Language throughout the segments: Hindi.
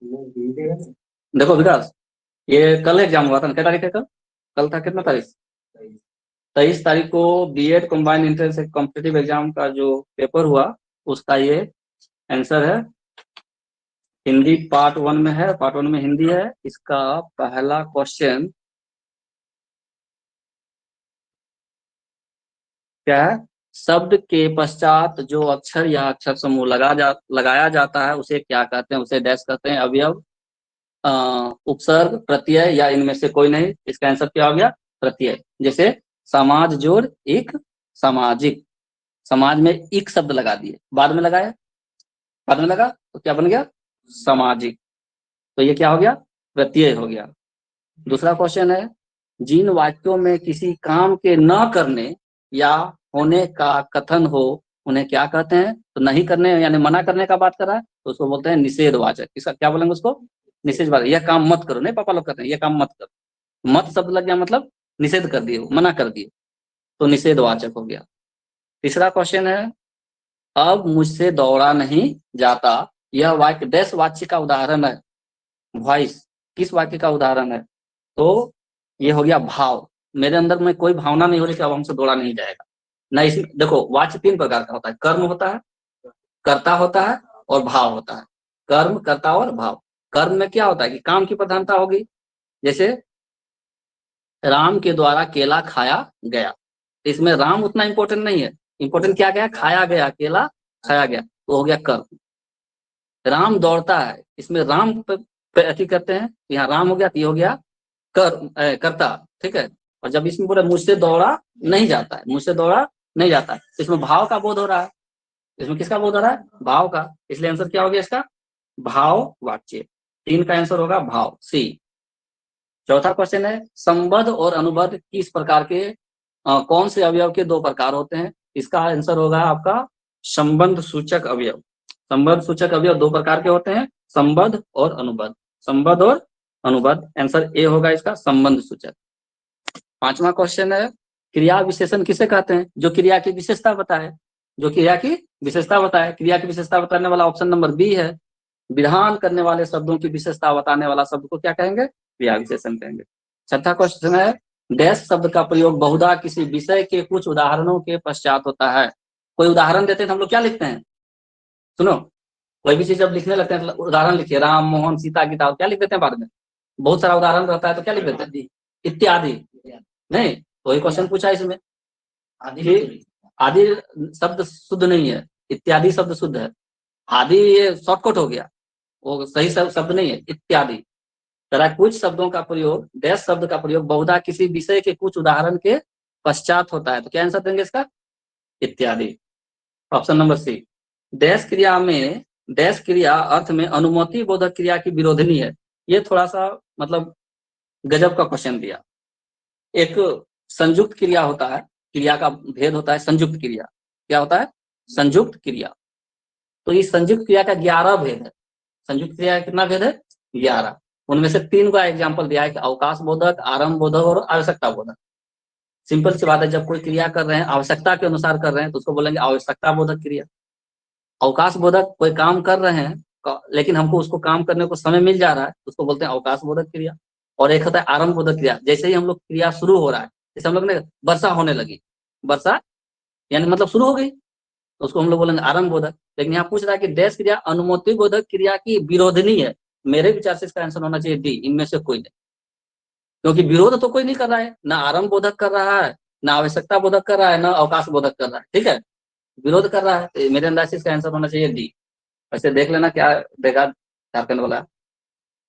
देखो विकास, ये कल एग्जाम हुआ था ना, क्या तारीख है कल? कल था कितना तारीख? 23 तारीख को BEd combined entrance competitive exam का जो पेपर हुआ, उसका ये आंसर है। हिंदी पार्ट 1 में है, पार्ट 1 में हिंदी है। इसका पहला क्वेश्चन क्या है? शब्द के पश्चात जो अक्षर या अक्षर समूह लगाया जाता है उसे क्या कहते हैं? उसे डैश कहते हैं। अवयव, उपसर्ग, प्रत्यय या इनमें से कोई नहीं। इसका आंसर क्या हो गया? प्रत्यय। जैसे समाज जोड़ एक सामाजिक, समाज में एक शब्द लगा दिए, बाद में लगाया, बाद में लगा तो क्या बन गया? सामाजिक। तो ये क्या हो गया? प्रत्यय हो गया। दूसरा क्वेश्चन है, जिन वाक्यों में किसी काम के न करने या होने का कथन हो उन्हें क्या कहते हैं? तो नहीं करने यानी मना करने का बात कर रहा है तो उसको बोलते हैं निषेधवाचक। इसका क्या बोलेंगे उसको? निषेधवाचक। यह काम मत करो, नहीं पापा लोग कहते हैं यह काम मत करो। मत शब्द लग गया मतलब निषेध कर दिए, मना कर दिए, तो निषेधवाचक हो गया। तीसरा क्वेश्चन है, अब मुझसे दौड़ा नहीं जाता, यह वाक्य डैश वाच्य का उदाहरण है। वॉइस किस वाक्य का उदाहरण है? तो ये हो गया भाव। मेरे अंदर में कोई भावना नहीं हो रही कि अब हमसे दौड़ा नहीं जाएगा। ना इसमें देखो, वाच्य 3 प्रकार का होता है। कर्म होता है, कर्ता होता है और भाव होता है। कर्म, कर्ता और भाव। कर्म में क्या होता है कि काम की प्रधानता होगी। जैसे राम के द्वारा केला खाया गया, इसमें राम उतना इंपॉर्टेंट नहीं है, इंपॉर्टेंट क्या गया? खाया गया, केला खाया गया, तो हो गया कर्म। राम दौड़ता है, इसमें राम पे अति करते हैं, यहाँ राम हो गया तो ये हो गया कर्ता। ठीक है। और जब इसमें बोले मुझसे दौड़ा नहीं जाता है, मुझसे दौड़ा नहीं जाता है, तो इसमें भाव का बोध हो रहा है। इसमें किसका बोध हो रहा है? भाव का। इसलिए आंसर क्या हो गया इसका? भाव वाच्य। 3 का आंसर होगा भाव, सी। चौथा क्वेश्चन है, संबद्ध और अनुबद्ध किस प्रकार के कौन से अवयव के 2 प्रकार होते हैं? इसका आंसर होगा आपका संबंध सूचक अवयव। संबंध सूचक अवयव 2 प्रकार के होते हैं, संबद्ध और अनुबद्ध। संबद्ध और अनुबद्ध, आंसर ए होगा इसका, संबंध सूचक। 5वां क्वेश्चन है, क्रिया विशेषण किसे कहते हैं? जो क्रिया की विशेषता बताए, जो क्रिया की विशेषता बताए। क्रिया की विशेषता बताने वाला ऑप्शन नंबर बी है। विधान करने वाले शब्दों की विशेषता बताने वाला शब्द को क्या कहेंगे? क्रिया विशेषण कहेंगे। छठा क्वेश्चन है, डैश शब्द का प्रयोग बहुधा किसी विषय के कुछ उदाहरणों के पश्चात होता है। कोई उदाहरण देते हैं तो हम लोग क्या लिखते हैं? सुनो, कोई भी चीज जब लिखने लगते हैं तो उदाहरण लिखिए, राम, मोहन, सीता, गीता, क्या लिख देते हैं बाद में? बहुत सारा उदाहरण रहता है तो क्या लिख देते हैं? इत्यादि। नहीं, वही क्वेश्चन पूछा इसमें। आदि शब्द शुद्ध नहीं है, इत्यादि शब्द शुद्ध है। आदि ये शॉर्टकट हो गया, वो सही शब्द नहीं है। इत्यादि तरह कुछ शब्दों का प्रयोग, डैश शब्द का प्रयोग बहुधा किसी विषय के कुछ उदाहरण के पश्चात होता है, तो क्या आंसर देंगे इसका? इत्यादि, ऑप्शन नंबर सी। डैश क्रिया में, डैश क्रिया अर्थ में अनुमति बोधक क्रिया की विरोधिनी है। ये थोड़ा सा मतलब गजब का क्वेश्चन दिया। एक संयुक्त क्रिया होता है, क्रिया का भेद होता है संयुक्त क्रिया। क्या होता है? संयुक्त क्रिया। तो इस संयुक्त क्रिया का 11 भेद है। संयुक्त क्रिया का कितना भेद है? 11। उनमें से 3 का एग्जाम्पल दिया है कि अवकाश बोधक, आरंभ बोधक और आवश्यकता बोधक। सिंपल सी बात है, जब कोई क्रिया कर रहे हैं आवश्यकता के अनुसार कर रहे हैं तो उसको बोलेंगे आवश्यकता बोधक क्रिया। अवकाश बोधक, कोई काम कर रहे हैं लेकिन हमको उसको काम करने को समय मिल जा रहा है तो उसको बोलते हैं अवकाश बोधक क्रिया। और एक होता है आरंभ बोधक क्रिया, जैसे ही हम लोग क्रिया शुरू हो रहा है, जैसे हम लोग ने वर्षा होने लगी, वर्षा यानी मतलब शुरू हो गई, तो उसको हम लोग बोलेंगे आरंभ बोधक। लेकिन यहाँ पूछ रहा है कि डैश क्रिया अनुमति बोधक क्रिया की विरोधिनी है। मेरे विचार से इसका आंसर होना चाहिए डी, इनमें से कोई नहीं। क्योंकि विरोध तो कोई नहीं कर रहा है, ना आरंभ बोधक कर रहा है, ना आवश्यकता बोधक कर रहा है, ना अवकाश बोधक कर रहा है। ठीक है, विरोध कर रहा है, तो मेरे अंदाज से इसका आंसर होना चाहिए डी। वैसे देख लेना क्या देगा झारखंड वाला।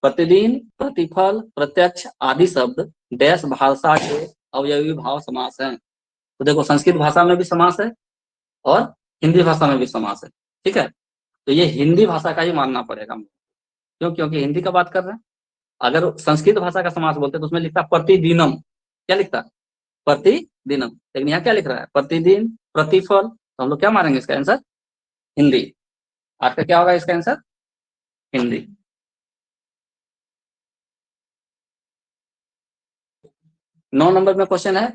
प्रतिदिन, प्रतिफल, प्रत्यक्ष आदि शब्द डैश भाषा के अवयवी भाव समास हैं। तो देखो, संस्कृत भाषा में भी समास है और हिंदी भाषा में भी समास है। ठीक है, तो ये हिंदी भाषा का ही मानना पड़ेगा। क्यों? क्योंकि हिंदी का बात कर रहे हैं। अगर संस्कृत भाषा का समास बोलते तो उसमें लिखता प्रतिदिनम, क्या लिखता? प्रतिदिनम। लेकिन यहाँ क्या लिख रहा है? प्रतिदिन, प्रतिफल, तो हम लोग क्या मानेंगे इसका आंसर? हिंदी। आपका क्या होगा इसका आंसर? हिंदी। नौ नंबर में क्वेश्चन है,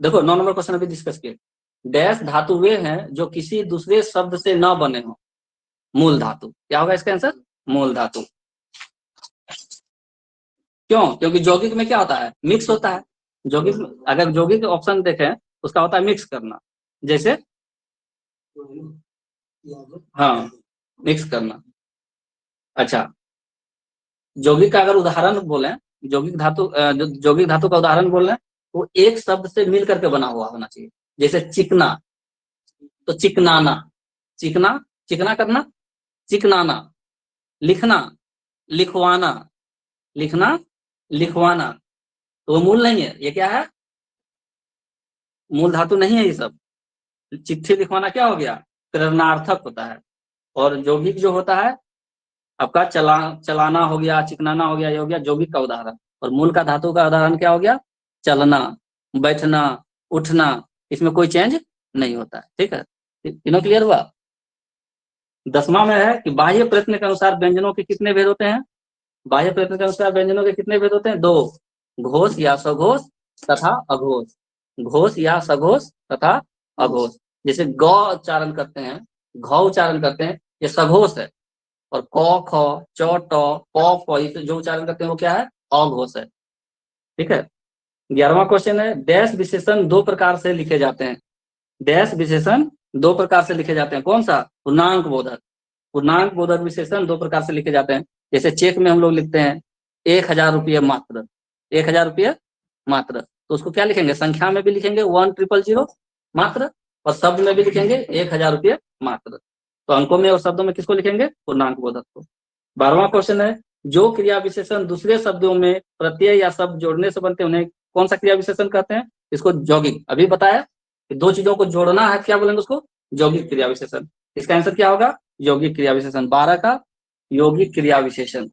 देखो 9 नंबर क्वेश्चन अभी डिस्कस किए। डैश धातु वे हैं जो किसी दूसरे शब्द से न बने हो। मूल धातु, क्या होगा इसका आंसर? मूल धातु। क्यों? क्योंकि यौगिक में क्या होता है, मिक्स होता है। यौगिक, अगर यौगिक ऑप्शन देखें उसका होता है मिक्स करना, जैसे हाँ मिक्स करना। अच्छा, यौगिक का अगर उदाहरण बोलें, यौगिक धातु का उदाहरण बोलें तो एक शब्द से मिल करके बना हुआ होना चाहिए। जैसे चिकना, तो चिकनाना, चिकना, चिकना करना, चिकनाना। लिखना, लिखवाना, लिखना, लिखवाना। तो वो मूल नहीं है, ये क्या है, मूल धातु नहीं है ये सब। चिट्ठी लिखवाना क्या हो गया, प्रेरणार्थक होता है। और यौगिक जो होता है आपका चलाना हो गया, चिकनाना हो गया, ये हो गया यौगिक का उदाहरण। और मूल का धातु का उदाहरण क्या हो गया, चलना, बैठना, उठना। इसमें कोई चेंज नहीं होता है। ठीक है, तीनों क्लियर हुआ। 10वां में है कि बाह्य प्रयत्न के अनुसार व्यंजनों के कितने भेद होते हैं। बाह्य प्रयत्न के अनुसार व्यंजनों के कितने भेद होते हैं, 2। घोष या सघोष तथा अघोष। घोष या सघोष तथा अघोष। जैसे गौ उच्चारण करते हैं, घ उच्चारण करते हैं, ये सघोष है। और क ख च ट प फ इसे जो उच्चारण करते हैं वो क्या है, अघोष है। ठीक है। 11वां क्वेश्चन है, डैश विशेषण दो प्रकार से लिखे जाते हैं। डैश विशेषण दो प्रकार से लिखे जाते हैं, कौन सा, पूर्णांक बोधक। पूर्णांक बोधक विशेषण दो प्रकार से लिखे जाते हैं। जैसे चेक में हम लोग लिखते हैं 1000 रुपये मात्र, 1000 रुपये मात्र, तो उसको क्या लिखेंगे, संख्या में भी लिखेंगे 1000 मात्र, और शब्द में भी लिखेंगे 1000 रुपये मात्र। तो अंकों में और शब्दों में किसको लिखेंगे, पूर्णांक बोधक को। 12वां क्वेश्चन है, जो क्रिया विशेषण दूसरे शब्दों में प्रत्यय या शब्द जोड़ने से बनते हैं उन्हें कौन सा क्रिया विशेषण कहते हैं, इसको यौगिक। अभी बताया कि दो चीजों को जोड़ना है, क्या बोलेंगे उसको, यौगिक क्रिया विशेषण। इसका आंसर क्या होगा, यौगिक क्रिया विशेषण। 12 का यौगिक क्रिया विशेषण,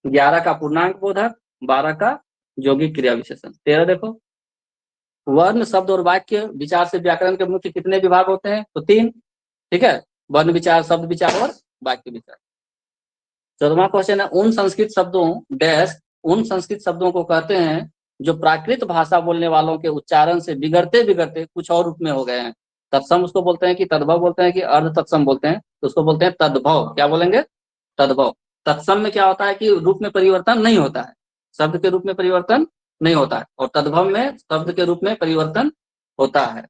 11 का पूर्णांक बोधक, 12 का यौगिक क्रिया विशेषण। 13 देखो, वर्ण शब्द और वाक्य विचार से व्याकरण के मुख्य कितने विभाग होते हैं, तो 3। ठीक है, वर्ण विचार, शब्द विचार और वाक्य विचार। 14वां क्वेश्चन है, उन संस्कृत शब्दों डैश, उन संस्कृत शब्दों को कहते हैं जो प्राकृत भाषा बोलने वालों के उच्चारण से बिगड़ते बिगड़ते कुछ और रूप में हो गए हैं। तत्सम उसको बोलते हैं कि तद्भव बोलते हैं कि अर्ध तत्सम बोलते हैं, तो उसको बोलते हैं तद्भव। क्या बोलेंगे, तद्भव। तत्सम में क्या होता है कि रूप में परिवर्तन नहीं होता है, शब्द के रूप में परिवर्तन नहीं होता है, और तद्भव में शब्द के रूप में परिवर्तन होता है।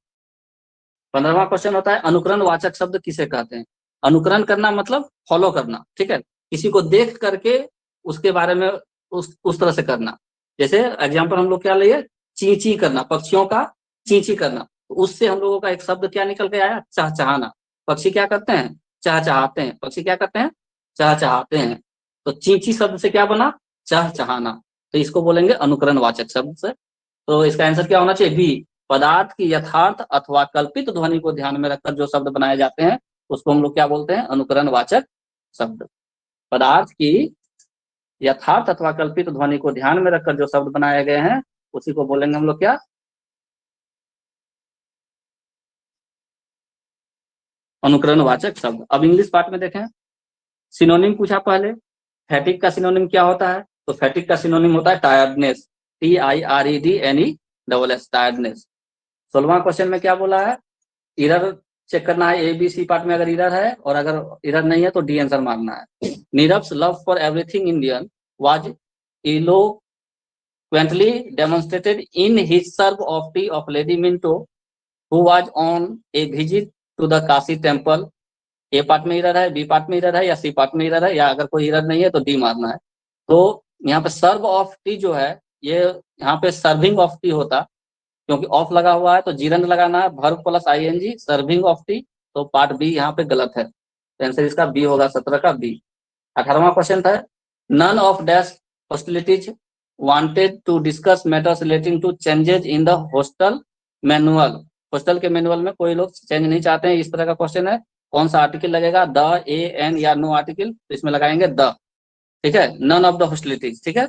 15वां क्वेश्चन होता है, अनुकरण वाचक शब्द किसे कहते हैं। अनुकरण करना मतलब फॉलो करना, ठीक है, किसी को देख करके उसके बारे में उस तरह से करना। जैसे एग्जांपल हम लोग क्या लिए, ची ची करना, पक्षियों का ची ची करना, तो उससे हम लोगों का एक शब्द क्या निकल के आया, चहचहाना। पक्षी क्या करते हैं, चहचहाते हैं। पक्षी क्या करते हैं, चहचहाते हैं। तो ची ची शब्द से क्या बना, चहचहाना। तो इसको बोलेंगे अनुकरण वाचक शब्द से। तो इसका आंसर क्या होना चाहिए, बी। पदार्थ की यथार्थ अथवा कल्पित ध्वनि को ध्यान में रखकर जो शब्द बनाए जाते हैं उसको हम लोग क्या बोलते हैं, अनुकरण वाचक शब्द। पदार्थ की यथार्थ अथवा कल्पित ध्वनि को ध्यान में रखकर जो शब्द बनाए गए हैं उसी को बोलेंगे हम लोग क्या, अनुकरण वाचक शब्द। अब इंग्लिश पार्ट में देखें, सिनोनिम पूछा पहले, फैटिक का सिनोनिम क्या होता है, तो फैटिक का सिनोनिम होता है टायर्डनेस, TIREDNESS, टायर्डनेस। 16वां क्वेश्चन में क्या बोला है, इरर चेक करना है, ABC पार्ट में अगर इरर है, और अगर इरर नहीं है तो डी आंसर मारना है। Nirav's love for everything Indian was eloquently demonstrated in his serve of tea of Lady Minto, who was on a visit to the Kashi temple। A part में इरर है, बी पार्ट में इरर है, या सी पार्ट में इरर है, या अगर कोई इरर नहीं है तो डी मारना है। तो यहाँ पे सर्व ऑफ टी जो है, ये यहाँ पे सर्विंग ऑफ टी होता, क्योंकि ऑफ लगा हुआ है तो जीरंड लगाना है, verb plus ING, serving of T. तो पार्ट बी यहाँ पे गलत है, तो आंसर इसका बी होगा, 17 का बी। 18वां क्वेश्चन था, none of dash hostilities wanted to discuss matters relating to changes in the hostel manual. Hostel के मैनुअल में कोई लोग चेंज नहीं चाहते हैं, इस तरह का क्वेश्चन है। कौन सा आर्टिकल लगेगा, द, ए, एन या नो आर्टिकल, तो इसमें लगाएंगे द। ठीक है, नन ऑफ द हॉस्टिलिटीज। ठीक है।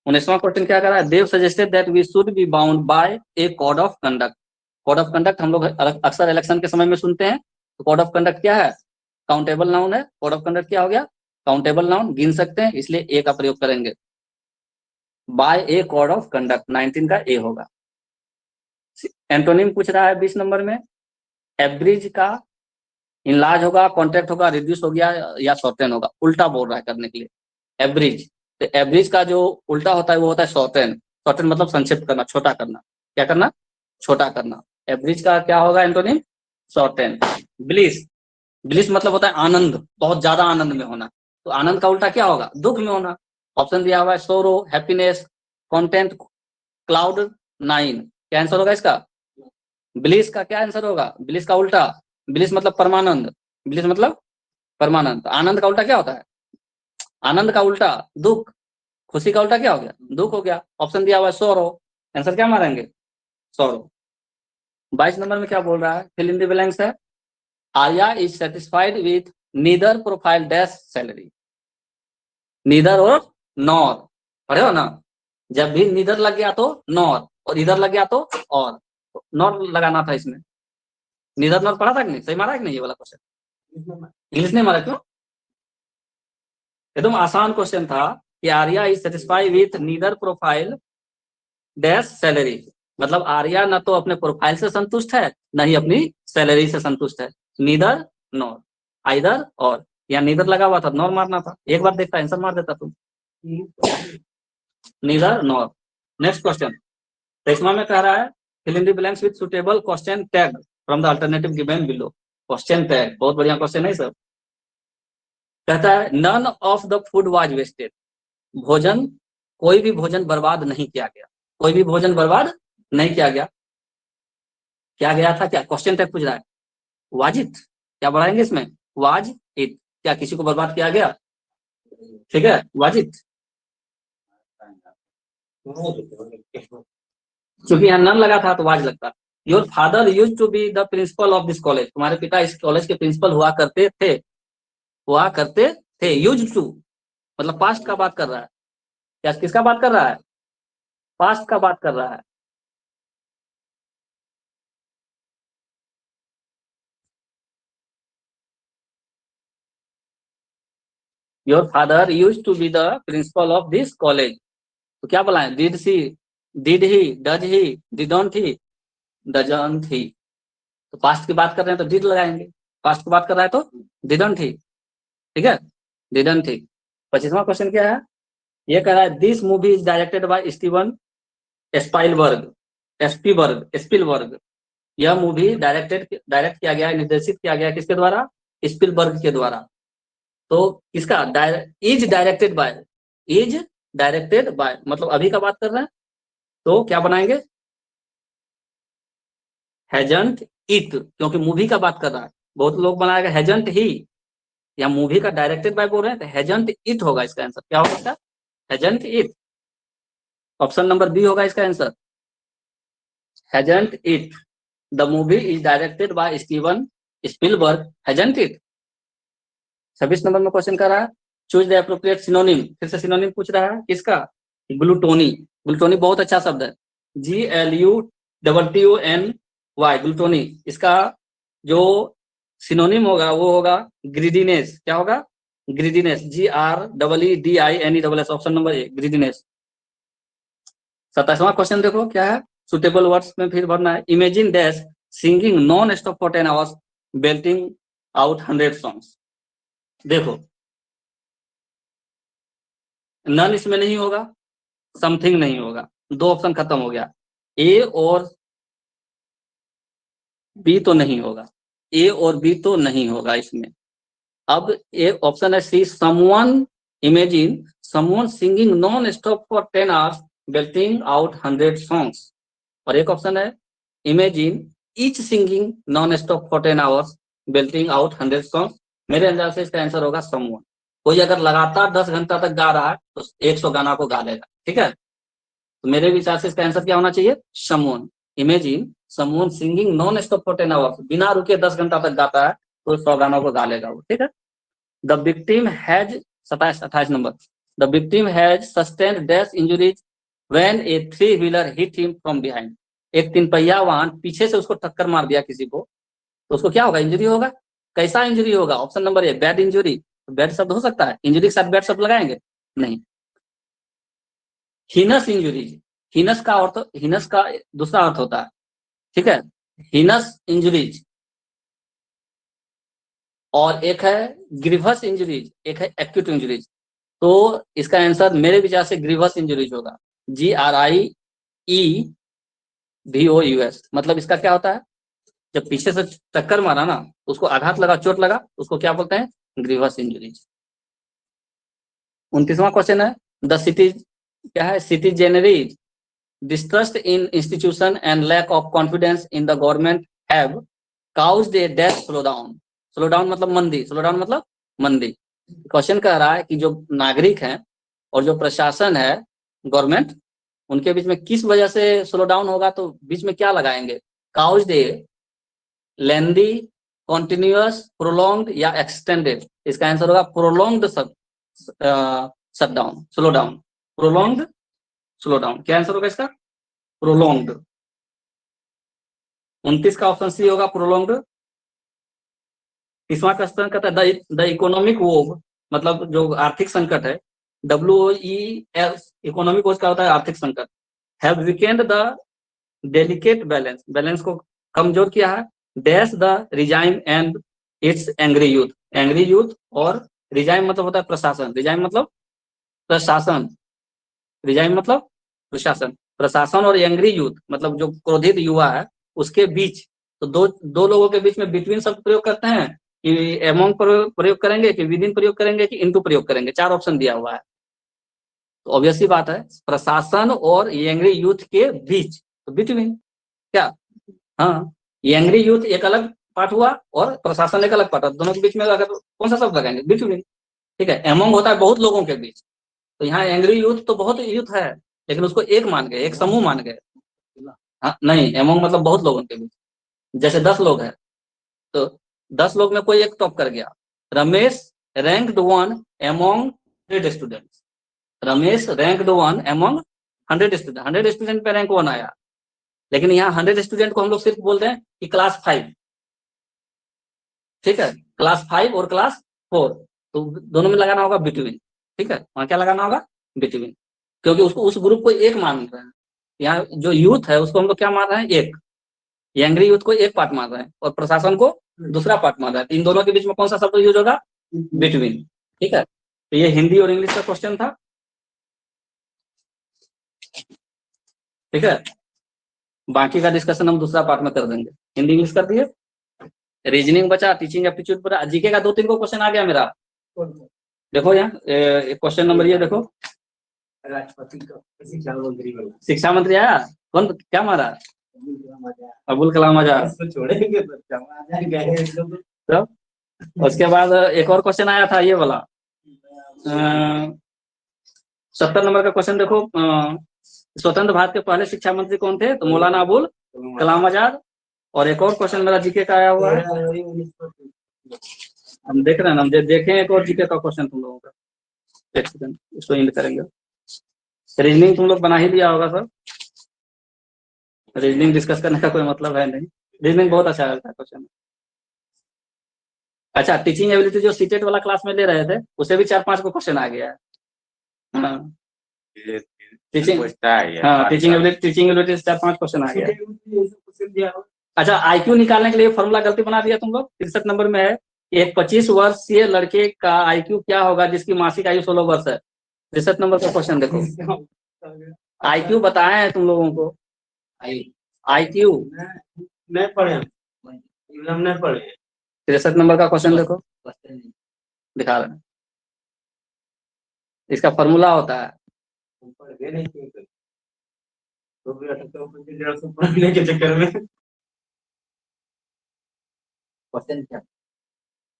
19वां क्वेश्चन क्या कर रहा है, Dev suggested that we should be bound by a code of conduct. Code of conduct हम लोग अक्सर इलेक्शन के समय में सुनते हैं, तो कोड ऑफ कंडक्ट क्या है, काउंटेबल नाउन है। कोड ऑफ कंडक्ट क्या हो गया, काउंटेबल नाउन, गिन सकते हैं, इसलिए ए का प्रयोग करेंगे। By a code of conduct 19 का ए होगा। एंटोनिम पूछ रहा है 20 नंबर में, एवरेज का इनलार्ज होगा, कॉन्ट्रैक्ट होगा, रिड्यूस हो गया, या शॉर्टेन होगा, उल्टा बोल रहा है करने के लिए। एवरेज। तो एवरेज का जो उल्टा होता है वो होता है शॉर्टेन। शॉर्टेन मतलब संक्षिप्त करना, छोटा करना। क्या करना? छोटा करना। एवरेज का क्या होगा एंटोनिम? शॉर्टेन। ब्लिस, ब्लिस मतलब होता है आनंद, बहुत ज्यादा आनंद में होना। तो आनंद का उल्टा क्या होगा? दुख में होना। ऑप्शन दिया हुआ है सोरो, हैप्पीनेस, कॉन्टेंट, क्लाउड 9। क्या आंसर होगा इसका? ब्लिस का क्या आंसर होगा? ब्लिस का उल्टा, ब्लिस मतलब परमानंद, ब्लिस मतलब परमानंद। आनंद का उल्टा क्या होता है? आनंद का उल्टा दुख, खुशी का उल्टा क्या हो गया? दुख हो गया। ऑप्शन दिया हुआ है सोरो, आंसर क्या मारेंगे? सोरो। 22 नंबर में क्या बोल रहा है? फिल इन द ब्लैंक्स है। Arya is satisfied with neither profile dash salary. Neither और नॉर पढ़े हो ना? जब भी नीदर लग गया तो नॉर, और इधर लग गया तो और, नॉर लगाना था इसमें। नीदर नॉर पढ़ा था कि नहीं? सही मारा है कि नहीं ये वाला क्वेश्चन? इंग्लिश नहीं मारा क्यों? एकदम आसान क्वेश्चन था कि Arya is satisfied with neither profile dash salary. मतलब आर्या न तो अपने प्रोफाइल से संतुष्ट है, न ही अपनी सैलरी से संतुष्ट है। नीदर नॉर, आइदर और, या नीदर लगा हुआ था, नॉर मारना था। एक बार देखता, आंसर मार देता तुम। Neither nor. Next question. तो इसमें में कह रहा है fill in the blanks with suitable question tag from the alternative given below. Question tag बहुत बढ़िया क्वेश्चन है सर। कहता है none of the food was wasted. भोजन, कोई भी भोजन बर्बाद नहीं किया गया। कोई भी भोजन बर्बाद नहीं किया गया। क्या गया था? क्या क्वेश्चन टैग पूछ रहा है? वाजित, क्या बढ़ाएंगे इसमें? वाज इट, क्या किसी को बर्बाद किया गया? ठीक है, वाजित। क्योंकि यहाँ नन लगा था तो वाज लगता। Your father use to be the principal of this college. तुम्हारे पिता इस कॉलेज के प्रिंसिपल हुआ करते थे। हुआ करते थे, यूज टू मतलब पास्ट का बात कर रहा है। क्या किसका बात कर रहा है? पास्ट का बात कर रहा है। Your father use to be the principal of this college. तो क्या बोला है? Did she, did he, does he, didn't he, doesn't he. तो पास्ट की बात कर रहे हैं तो डिड लगाएंगे। पास्ट की बात कर रहा है तो डिडंट ही। ठीक है, डिडंट ही। 25वां क्वेश्चन क्या है? ये कह रहा है this movie is directed by Steven Spielberg. Spielberg. यह मूवी डायरेक्ट किया गया है, निर्देशित किया गया है किसके द्वारा? स्पीलबर्ग के द्वारा। तो किसका? Is directed bye, is directed bye मतलब अभी का बात कर रहे हैं तो क्या बनाएंगे? हैजंट इट, क्योंकि मूवी का बात कर रहा है। बहुत लोग बनाएगा हैजंट ही, या मूवी का डायरेक्टेड बाय बोल रहे हैं तो हैजंट इट होगा इसका आंसर। क्या होगा इसका? Hasn't it. Option number B होगा इसका answer, hasn't it. The movie is directed by Steven Spielberg, hasn't it. 26 नंबर में क्वेश्चन कर रहा है चूज द एप्रोप्रिएट सिनोनिम। फिर से सिनोनिम पूछ रहा है किसका? ग्लूटोनी। ग्लूटोनी बहुत अच्छा शब्द है, GLUTTONY, ग्लूटोनी। इसका जो सिनोनिम होगा वो होगा ग्रीडीनेस। क्या होगा? Greediness, GREEDINESS। Option number A, greediness. 27वां क्वेश्चन देखो क्या है? सुटेबल वर्ड्स में फिर भरना है। Imagine dash singing non stop for 10 hours belting out 100 songs. देखो नन इसमें नहीं होगा, समथिंग नहीं होगा, दो ऑप्शन खत्म हो गया। ए और बी तो नहीं होगा, ए और बी तो नहीं होगा इसमें। अब एक ऑप्शन है C, someone. Imagine someone singing non stop for 10 hours belting out 100 songs. और एक ऑप्शन है imagine each singing non stop for 10 hours belting out 100 songs. मेरे अंदाज से इसका आंसर होगा समवन। कोई अगर लगातार 10 घंटा तक गा रहा है तो 100 गाना को गा लेगा। ठीक है, तो मेरे विचार से इसका आंसर क्या होना चाहिए? Someone. Imagine someone singing non stop for 10 hours, बिना रुके 10 घंटा तक गाता है तो 100 गानों को गा लेगा वो। ठीक है। The victim has, 27-28 number. The victim has sustained dash injuries when A three wheeler hit him from behind. एक तीन पहिया वाहन पीछे से उसको टक्कर मार दिया किसी को, तो उसको क्या होगा? इंजरी होगा। कैसा इंजरी होगा? ऑप्शन नंबर ए, बैड इंजरी। बैड शब्द हो सकता है, इंजरी के साथ बैड शब्द लगाएंगे? नहीं। हीनस इंजुरीज, हीनस का अर्थ, हीनस का दूसरा अर्थ होता है। ठीक है, हीनस इंजुरीज। और एक है ग्रीवस इंजुरीज, एक है एक्यूट इंजुरीज। तो इसका आंसर मेरे विचार से ग्रीवस इंजरीज होगा, GRIEVOUS। मतलब इसका क्या होता है, जब पीछे से टक्कर मारा ना, उसको आघात लगा, चोट लगा, उसको क्या बोलते हैं, ग्रीवस इंजरीज। 29वां क्वेश्चन है, द सिटी क्या है, सिटीजनरीज distrust in institution and lack of confidence in the government have caused a dash slowdown। slowdown मतलब मंदी, slowdown मतलब मंदी। क्वेश्चन कह रहा है कि जो नागरिक हैं और जो प्रशासन है, गवर्नमेंट, उनके बीच में किस वजह से स्लो डाउन होगा, तो बीच में क्या लगाएंगे, caused a lengthy, continuous, prolonged या extended। इसका आंसर होगा prolonged shutdown, slow down, prolonged slow down. क्या आंसर होगा इसका, प्रोलोंग्ड। 29 का ऑप्शन सी होगा, प्रोलोंग्ड। 30वां क्वेश्चन कहता है द इकोनॉमिक वोग, मतलब जो आर्थिक संकट है, WES, इकोनॉमिक वोग का होता है आर्थिक संकट, have Weeknd the delicate balance, balance को कमजोर किया है, dash the regime and it's angry youth. Angry youth और रिजाइम मतलब होता है प्रशासन, रिजाइम मतलब प्रशासन, रिजाइम मतलब प्रशासन, प्रशासन और एंग्री यूथ मतलब जो क्रोधित युवा है उसके बीच। तो दो लोगों के बीच में बिटवीन शब्द प्रयोग करते हैं कि एमोंग प्रयोग करेंगे कि विदिन प्रयोग करेंगे कि इनटू प्रयोग करेंगे, 4 ऑप्शन दिया हुआ है। तो ऑब्वियसली बात है, प्रशासन और एंग्री यूथ के बीच, तो बिटवीन क्या, हाँ, एंग्री यूथ एक अलग पार्ट हुआ और प्रशासन एक अलग पार्ट हुआ, दोनों के बीच में अगर कौन सा शब्द लगाएंगे, बिटवीन। ठीक है, एमोंग होता है बहुत लोगों के बीच, तो यहाँ एंग्री यूथ तो बहुत यूथ है, लेकिन उसको एक मान गए, एक समूह मान गए। हाँ नहीं, एमोंग मतलब बहुत लोगों के बीच, जैसे 10 लोग हैं तो 10 लोग में कोई एक टॉप कर गया, Ramesh ranked one among 100 students, Ramesh ranked one among 100 student, 100 student पे रैंक 1 आया। लेकिन यहाँ 100 स्टूडेंट को हम लोग सिर्फ बोलते हैं कि क्लास 5, ठीक है, क्लास 5 और क्लास 4, तो दोनों में लगाना होगा बिटवीन। ठीक है, वहां क्या लगाना होगा, बिटवीन, क्योंकि उसको उस ग्रुप को एक मान रहे हैं। यहाँ जो यूथ है उसको हम लोग क्या मान रहे हैं, एक, यंग्री यूथ को एक पार्ट मान रहे हैं और प्रशासन को दूसरा पार्ट मान रहे हैं। इन दोनों के बीच में कौन सा शब्द यूज होगा, बिटवीन। ठीक है, तो ये हिंदी और इंग्लिश का क्वेश्चन था। ठीक है, बाकी का डिस्कशन हम दूसरा पार्ट में कर देंगे। हिंदी इंग्लिश कर दिए, रीजनिंग बचा, टीचिंग एप्टीट्यूड बचा, जीके का 2-3 को क्वेश्चन आ गया मेरा। देखो यहाँ क्वेश्चन नंबर ये देखो, राष्ट्रपति का शिक्षा मंत्री आया, कौन क्या मारा, अबुल कलाम आजाद। तो उसके बाद एक और क्वेश्चन आया था ये वाला, 70 नंबर का क्वेश्चन देखो, स्वतंत्र भारत के पहले शिक्षा मंत्री कौन थे, तो मौलाना अबुल कलाम आजाद। और एक और क्वेश्चन मेरा जीके का आया हुआ है, हम देख रहे हैं ना, हम देखें एक और जीके का क्वेश्चन तुम लोगों का, एक सेकंड इसको एंड करेंगे। रीजनिंग तुम लोग बना ही दिया होगा सर, रीजनिंग डिस्कस करने का कोई मतलब है नहीं, रीजनिंग बहुत अच्छा लगता है क्वेश्चन। अच्छा, टीचिंग एबिलिटी जो सीटेट वाला क्लास में ले रहे थे उसे भी 4-5 को क्वेश्चन आ गया है। हाँ टीचिंग, हाँ टीचिंग एबिलिटी से 4-5 क्वेश्चन आ गया। अच्छा, आईक्यू निकालने के लिए फॉर्मूला गलती बना दिया तुम लोग, 63 नंबर में है, एक 25 वर्षीय लड़के का आईक्यू क्या होगा जिसकी मासिक आयु 16 वर्ष है। 63 नंबर का क्वेश्चन देखो, आईक्यू बताए हैं तुम लोगों को, आईक्यू नहीं पढ़े, नहीं पढ़े। 63 नंबर का क्वेश्चन देखो, दिखा रहे हैं, इसका फॉर्मूला होता है, पढ़ने के चक्कर में क्वेश्चन क्या,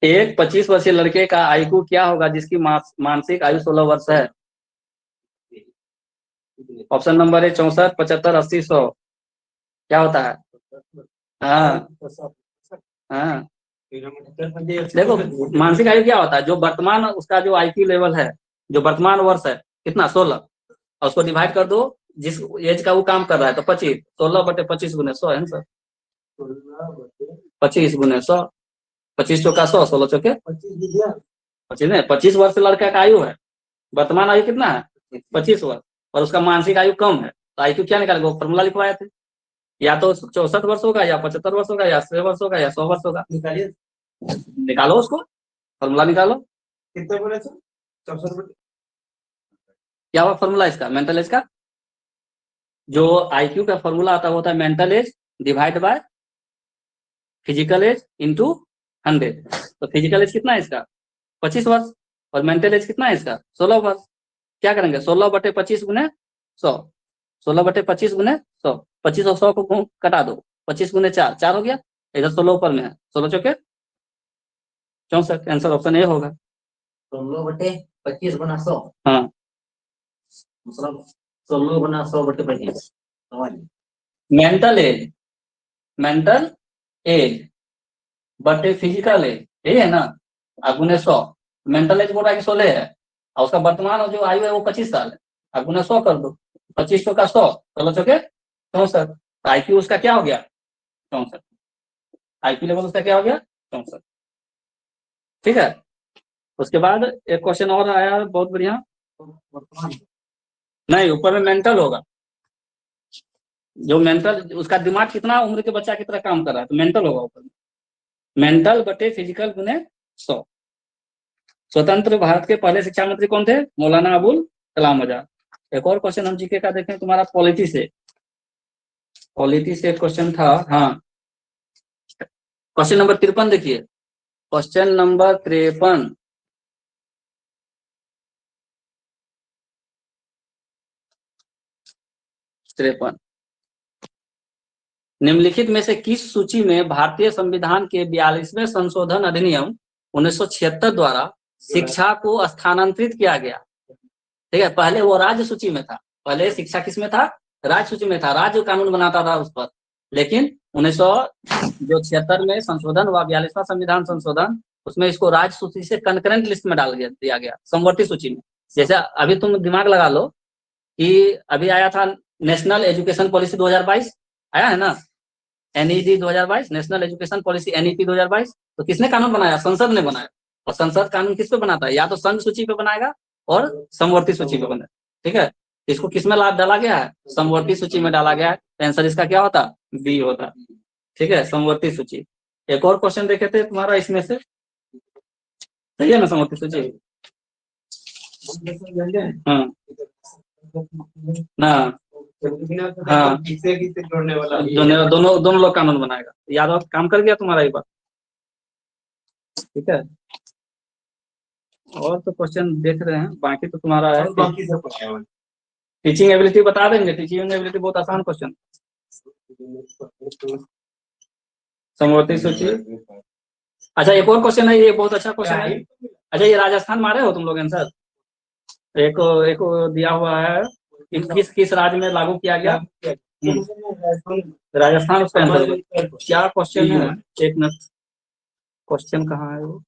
एक 25 वर्षीय लड़के का आईक्यू क्या होगा जिसकी मानसिक आयु 16 वर्ष है। ऑप्शन नंबर है 64, 75, 80, 100, क्या होता है। हाँ हाँ, देखो मानसिक आयु क्या होता है, जो वर्तमान उसका जो आईक्यू लेवल है, जो वर्तमान वर्ष है कितना 16, और उसको डिवाइड कर दो जिस एज का वो काम कर रहा है, तो 25, 16/25 गुने 100 है ना सर, 25 गुने 100, 25 चौका 100, 16 चौके 25 नहीं, 25 वर्ष लड़का का आयु है, वर्तमान आयु कितना है 25 वर्ष, और उसका मानसिक आयु कम है, तो आईक्यू क्या निकालेगा, फॉर्मूला लिखवाए थे, या तो 64 वर्ष होगा या 75 वर्ष होगा या 80 वर्ष होगा या 100 वर्ष होगा, निकालिए, निकालो उसको, फॉर्मूला निकालो, कितने बोले थे 64, क्या हुआ फॉर्मूला इसका, मेंटल एज का? जो आईक्यू का फॉर्मूला आता है वो होता है mental age divide by physical age into 100। तो फिजिकल एज कितना है इसका, 25 वर्ष, और मेंटल एज कितना है इसका, 16 वर्ष। क्या करेंगे, 16/25 गुने 100, 16/25 गुने 100, 25 और 100 को कटा दो, 25 गुने 4, 4 हो गया, इधर 16 ऊपर में है, 16 चौके 64, आंसर ऑप्शन ए होगा। 16/25 गुना 100, हाँ, मतलब 16 गुना 100/25। मेंटल एज, मेंटल एज बटे फिजिकल एज, यही है ना, और गुने 100। मेंटल एज बोल रहा है कि 16 है, और उसका वर्तमान जो आयु है वो 25 साल है, और गुने 100 कर दो, 25 चौका 100, 16 चौके 64। आईक्यू उसका क्या हो गया, 64। आईक्यू लेवल उसका क्या हो गया, 64। ठीक है, उसके बाद एक क्वेश्चन और आया बहुत बढ़िया, नहीं ऊपर में मेंटल होगा, जो मेंटल उसका दिमाग कितना उम्र के बच्चा की तरह काम कर रहा है, तो मेंटल होगा ऊपर में, मेंटल बटे फिजिकल गुने 100। स्वतंत्र भारत के पहले शिक्षा मंत्री कौन थे, मौलाना अबुल कलाम आजाद। एक और क्वेश्चन हम जीके का देखें तुम्हारा पॉलिटी से, पॉलिटी से एक क्वेश्चन था, हाँ क्वेश्चन नंबर 53 देखिए, क्वेश्चन नंबर 53, निम्नलिखित में से किस सूची में भारतीय संविधान के 42वें संशोधन अधिनियम 1976 द्वारा शिक्षा को स्थानांतरित किया गया। ठीक है, पहले वो राज्य सूची में था, पहले शिक्षा किस में था, राज्य सूची में था, राज्य कानून बनाता था उस पर, लेकिन 1976 में संशोधन हुआ, 42वां संविधान संशोधन, उसमें इसको राज्य सूची से कंकरेंट लिस्ट में डाल दिया गया, समवर्ती सूची में। जैसे अभी तुम दिमाग लगा लो कि अभी आया था नेशनल एजुकेशन पॉलिसी 2022, आया है ना, NED 2022, national education policy NEP 2022, तो किसने कानून बनाया, संसद ने बनाया। और संसद कानून किस पे बनाता है, या तो संघ सूची पे बनाएगा और समवर्ती सूची पे बनाएगा। ठीक है, इसको किसमें लाभ डाला गया है, समवर्ती सूची में डाला गया है, तो आंसर इसका क्या होता, बी होता। ठीक है, समवर्ती सूची। एक और क्वेश्चन देखे थे तुम्हारा इसमें से, सही है ना, समवर्ती सूची, हाँ ना, हाँ जोड़ने वाला दोनों दोनों लोग कानून बनाएगा, याद काम कर गया तुम्हारा एक बार। ठीक है, और तो क्वेश्चन देख रहे हैं, बाकी तो तुम्हारा है, बाकी सब पढ़ाया हुआ टीचिंग एबिलिटी बता देंगे, टीचिंग एबिलिटी बहुत आसान क्वेश्चन, समवर्ती सूची। अच्छा एक और क्वेश्चन है, ये बहुत अच्छा क्वेश्चन है। अच्छा ये राजस्थान मारे हो तुम लोग आंसर, एक एक दिया हुआ है, किस किस राज्य में लागू किया गया, राजस्थान उसका आंसर, क्या क्वेश्चन है, एक मिनट, क्वेश्चन कहाँ है वो,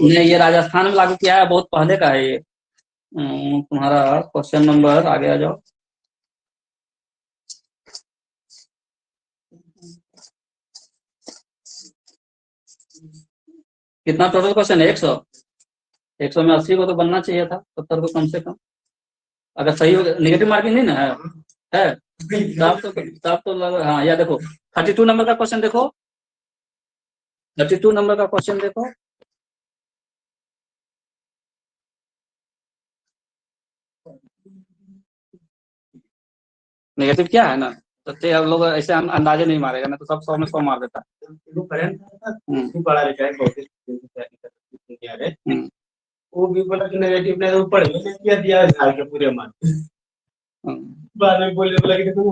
नहीं ये राजस्थान में लागू किया है, बहुत पहले का है ये। तुम्हारा क्वेश्चन नंबर आगे आ जाओ, कितना टोटल क्वेश्चन है, 100, 100 में 80 को तो बनना चाहिए था, 70 को कम से कम, अगर सही हो, निगेटिव मार्किंग नहीं ना है तब तो हाँ, या देखो 32 नंबर का क्वेश्चन देखो, 32 नंबर का क्वेश्चन देखो, नेगेटिव क्या है ना, तो हम लोग ऐसे अंदाजे नहीं मारेगा ना, तो सब 100 में 100 मार देता है। वो भी बोला कि नेगेटिव नहीं, तो पढ़ लिया दिया साल के पूरे मार्क्स, बाद में बोलने लगे कि तुम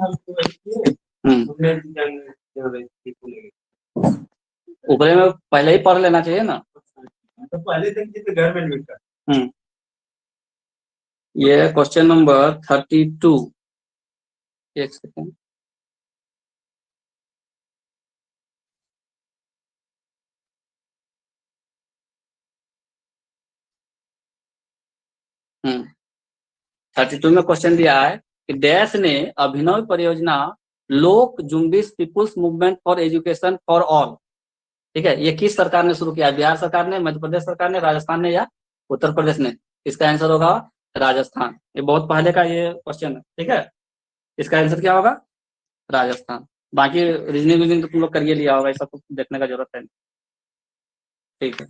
ऊपरे में पहले ही पढ़ लेना चाहिए ना, तो पहले तक घर में मिलता। ये क्वेश्चन नंबर 32, एक सेकेंड, हम्म 32 में क्वेश्चन दिया है कि डैश ने अभिनव परियोजना Lok Jumbish people's movement for education for all, ठीक है, ये किस सरकार ने शुरू किया, बिहार सरकार ने, मध्य प्रदेश सरकार ने, राजस्थान ने, या उत्तर प्रदेश ने, इसका आंसर होगा राजस्थान। ये बहुत पहले का ये क्वेश्चन है, ठीक है, इसका आंसर क्या होगा, राजस्थान। बाकी रीजनिंग तो तुम लोग करिए लिया होगा, ऐसा तो देखने का जरूरत है नहीं। ठीक है।